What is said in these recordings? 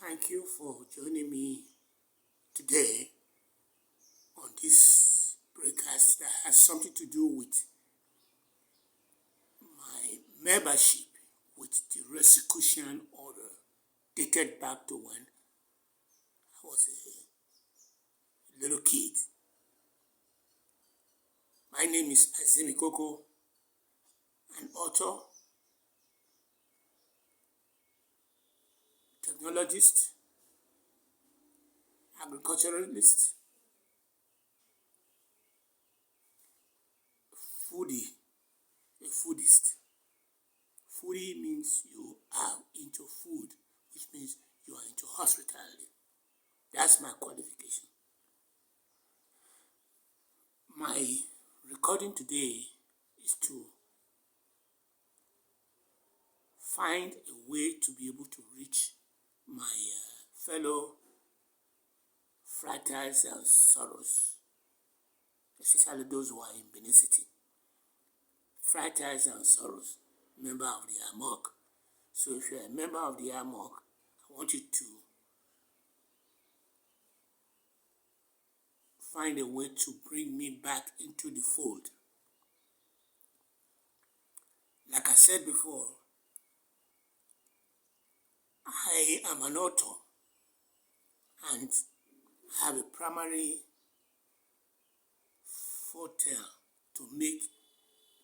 Thank you for joining me today on this broadcast that has something to do with my membership with the restitution order dated back to when I was a little kid. My name is Azimi Koko, an author, technologist, agriculturalist, foodie, a foodist. Foodie means you are into food, which means you are into hospitality. That's my qualification. My recording today is to find a way to be able to reach my fellow Fritters Soros, especially those who are in Benin City. Fritters Soros, member of the AMOC. So if you're a member of the AMOC, I want you to find a way to bring me back into the fold. Like I said before, I am an author and have a primary forte to make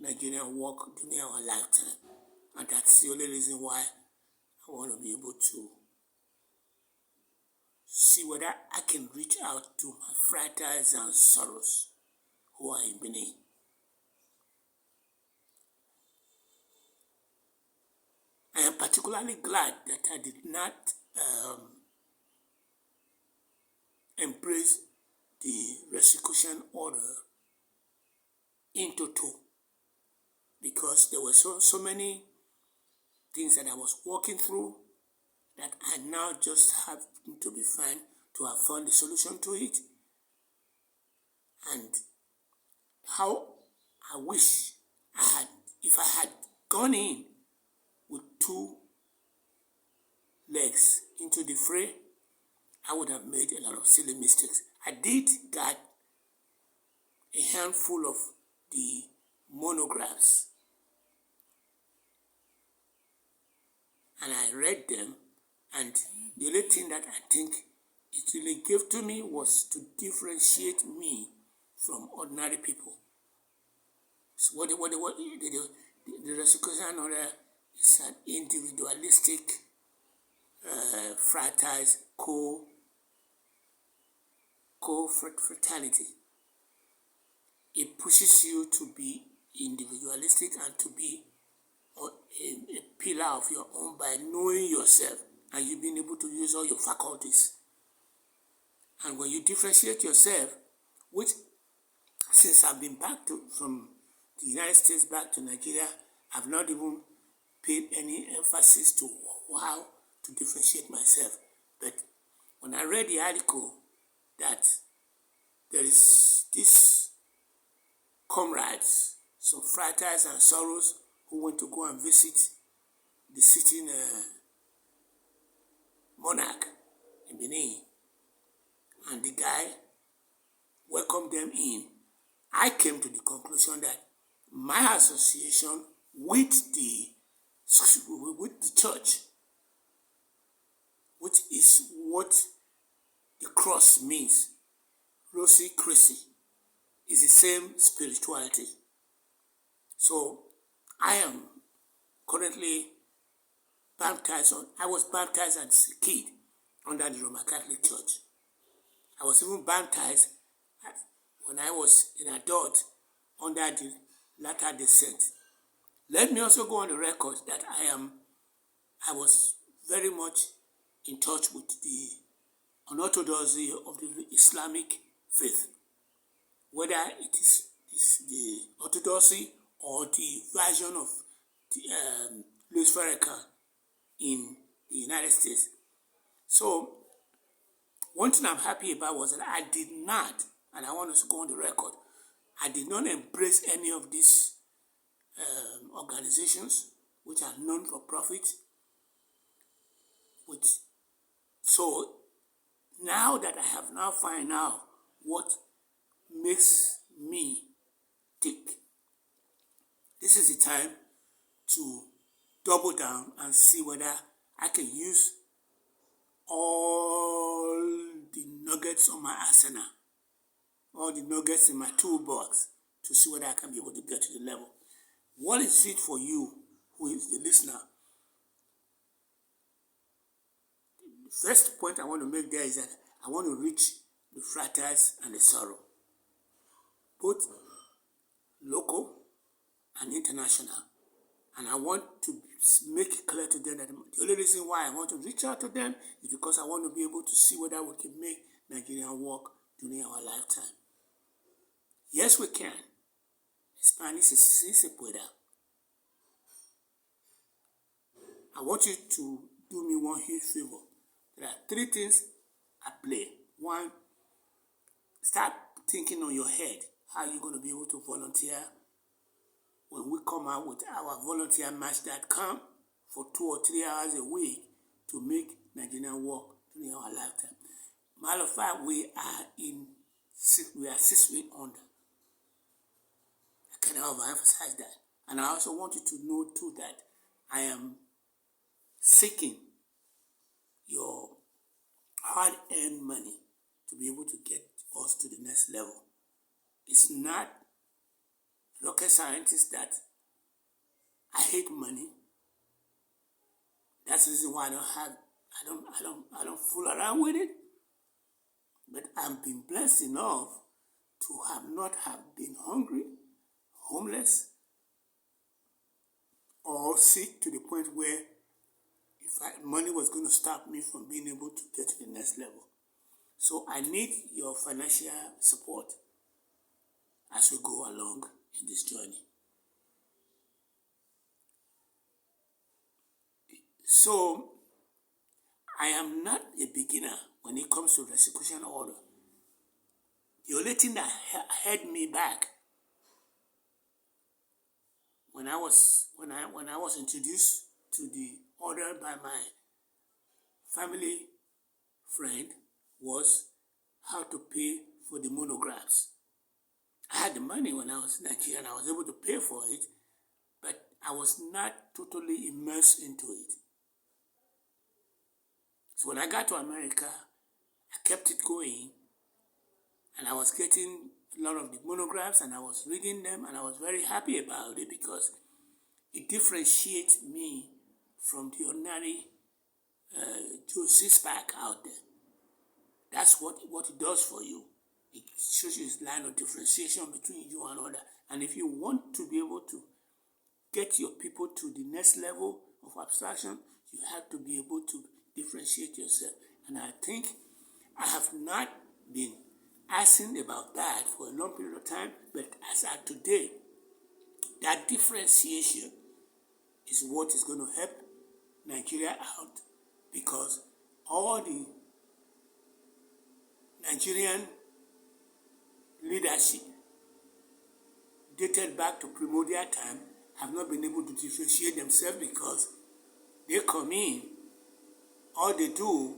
Nigeria work during our lifetime. And that's the only reason why I want to be able to see whether I can reach out to my Fritters and Soros who are in Benin. I am particularly glad that I did not embrace the restitution order in toto, because there were so many things that I was working through that I now just have to be fine to have found the solution to it. And how I wish if I had gone in with two legs into the fray, I would have made a lot of silly mistakes. I did get a handful of the monographs and I read them, and the only thing that I think it really gave to me was to differentiate me from ordinary people. So the restitution order is an individualistic fraternity, co-fraternity. It pushes you to be individualistic and to be a pillar of your own by knowing yourself and you being able to use all your faculties. And when you differentiate yourself, which since I've been back from the United States back to Nigeria, I've not even paid any emphasis to how to differentiate myself. But when I read the article that there is this comrades, so Fritters and Soros, who went to go and visit the sitting monarch in Benin, and the guy welcomed them in, I came to the conclusion that my association with the church, which is what the cross means, Rosy Chrissy, is the same spirituality. So I am currently baptized I was baptized as a kid under the Roman Catholic Church. I was even baptized when I was an adult under the Latter Day Saint. Let me also go on the record that I was very much in touch with the unorthodoxy of the Islamic faith, whether it is the orthodoxy or the version of the Louis Farrakhan in the United States. So one thing I'm happy about was that I did not, and I want to go on the record, I did not embrace any of these organizations which are non-for-profit with So now that I have now found out what makes me tick, this is the time to double down and see whether I can use all the nuggets on my arsenal, all the nuggets in my toolbox to see whether I can be able to get to the level. What is it for you, who is the listener? The first point I want to make there is that I want to reach the Fritters and the Soros, both local and international. And I want to make it clear to them that the only reason why I want to reach out to them is because I want to be able to see whether we can make Nigeria work during our lifetime. Yes, we can. Spanish sí se pueda. I want you to do me one huge favor. There are 3 things at play. 1, start thinking on your head how you're going to be able to volunteer when we come out with our volunteer match.com for 2 or 3 hours a week to make Nigerian work during our lifetime. Matter of fact, we are 6 weeks under. I can overemphasize that. And I also want you to know too that I am seeking your hard-earned money to be able to get us to the next level. It's not rocket scientist that I hate money. That's the reason why I don't fool around with it. But I've been blessed enough to not have been hungry, homeless, or sick to the point where money was going to stop me from being able to get to the next level. So I need your financial support as we go along in this journey. So I am not a beginner when it comes to execution order. The only thing that held me back when I was introduced to the order by my family friend was how to pay for the monographs. I had the money when I was in Nigeria and I was able to pay for it, but I was not totally immersed into it. So when I got to America, I kept it going and I was getting a lot of the monographs and I was reading them and I was very happy about it because it differentiates me from the ordinary Joe Sixpack out there. That's what it does for you. It shows you this line of differentiation between you and others. And if you want to be able to get your people to the next level of abstraction, you have to be able to differentiate yourself. And I think I have not been asking about that for a long period of time, but as of today, that differentiation is what is going to help Nigeria out, because all the Nigerian leadership dated back to primordial time have not been able to differentiate themselves because they come in, all they do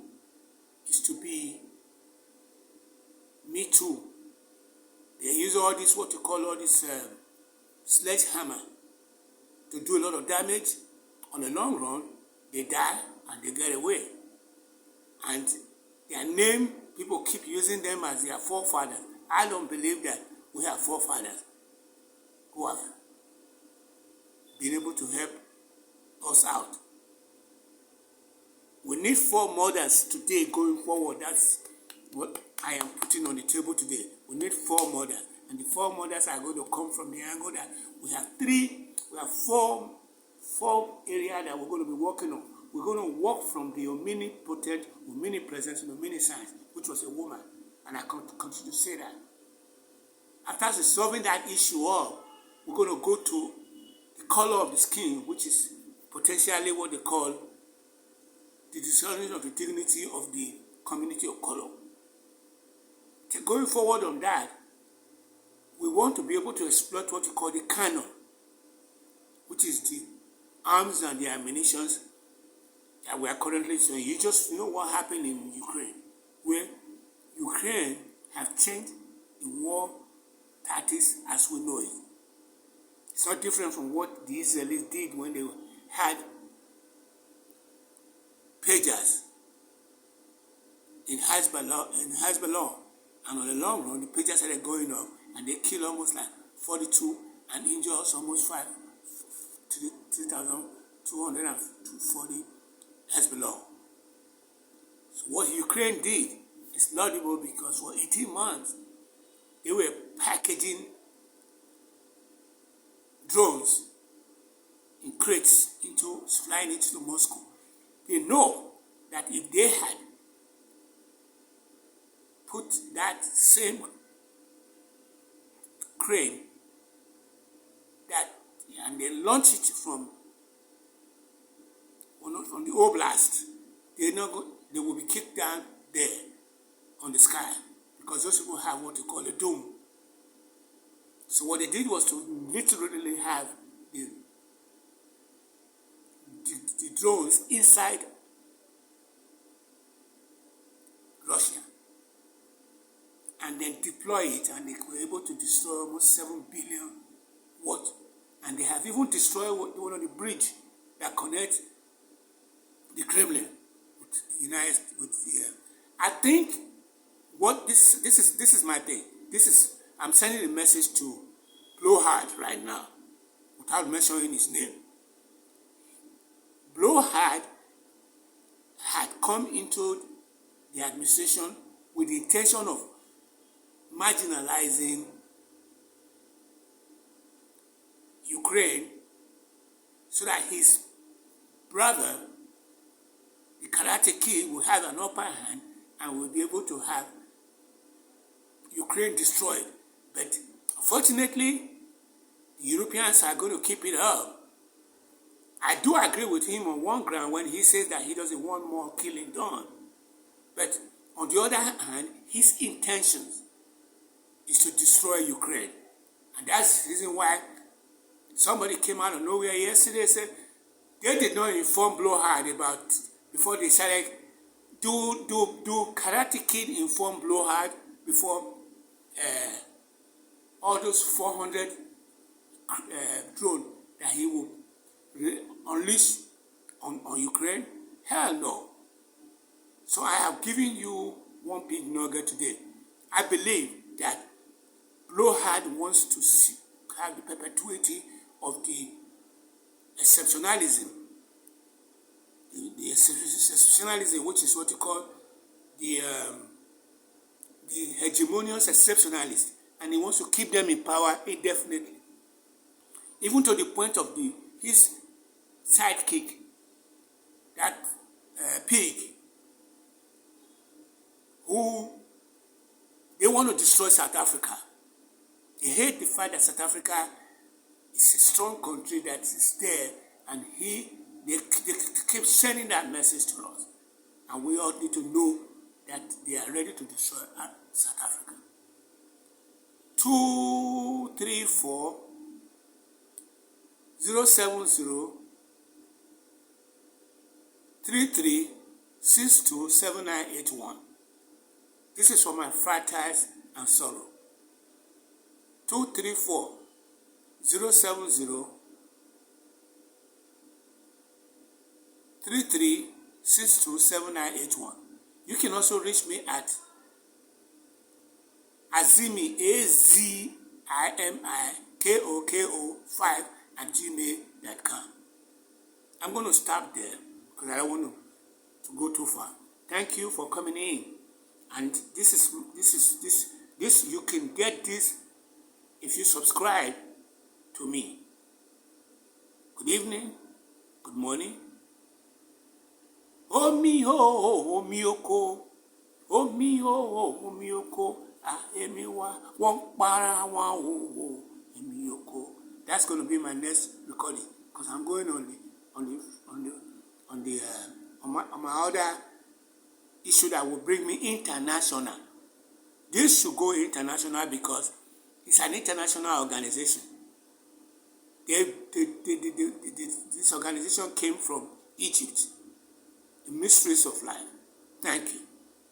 is to be me too. They use all this, what you call all this sledgehammer to do a lot of damage. On the long run, they die and they get away. And their name, people keep using them as their forefathers. I don't believe that we have forefathers who have been able to help us out. We need 4 mothers today going forward. That's what I am putting on the table today. We need 4 mothers. And the 4 mothers are going to come from the angle that we have 4 areas that we're going to be working on. We're going to work from the omnipotent, omnipresent, and omniscience, which was a woman. And I continue to say that. After solving that issue up, we're going to go to the color of the skin, which is potentially what they call the dishonoring of the dignity of the community of color. Going forward on that, we want to be able to exploit what we call the canon, which is the arms and the ammunitions that we are currently seeing. You just know what happened in Ukraine, where Ukraine have changed the war tactics as we know it. It's not different from what the Israelis did when they had pagers in Hezbollah. And on the long run, the pagers started going up, and they killed almost like 42 and injured almost 3,240 Hezbollah. So what Ukraine did is laudable because for 18 months, they were packaging drones in crates flying it to Moscow. They know that if they had put that same crane and they launch it from the oblast, they will be kicked down there on the sky because those people have what they call a dome. So what they did was to literally have the drones inside Russia and then deploy it, and they were able to destroy almost 7 billion watts. And they have even destroyed one of the bridge that connects the Kremlin with the United States. I think what this is my thing. I'm sending a message to Blowhard right now, without mentioning his name. Blowhard had come into the administration with the intention of marginalizing Ukraine so that his brother, the Karate Kid, will have an upper hand and will be able to have Ukraine destroyed. But unfortunately, the Europeans are going to keep it up. I do agree with him on one ground when he says that he doesn't want more killing done. But on the other hand, his intentions is to destroy Ukraine. And that's the reason why somebody came out of nowhere yesterday and said they did not inform Blowhard about, before they started, do Karate Kid inform Blowhard before all those 400 drones that he will unleash on Ukraine? Hell no. So I have given you one big nugget today. I believe that Blowhard wants to have the perpetuity of the exceptionalism. The exceptionalism, which is what you call the hegemonious exceptionalists. And he wants to keep them in power indefinitely. Even to the point of his sidekick, that pig, who they want to destroy South Africa. They hate the fact that South Africa is a strong country that is there, and they keep sending that message to us. And we all need to know that they are ready to destroy South Africa. 234 070 33 62 7981. This is for my Fritters and Soros. 234 070 33 62 7981. You can also reach me at Azimi, AZIMIKOKO5@gmail.com. I'm going to stop there because I don't want to go too far. Thank you for coming in. And this you can get this if you subscribe to me. Good evening, good morning. Omioko, Ahemiwa, Wampara, Emioko. That's going to be my next recording because I'm going on my other issue that will bring me international. This should go international because it's an international organization. This organization came from Egypt. the mysteries of life. Thank you.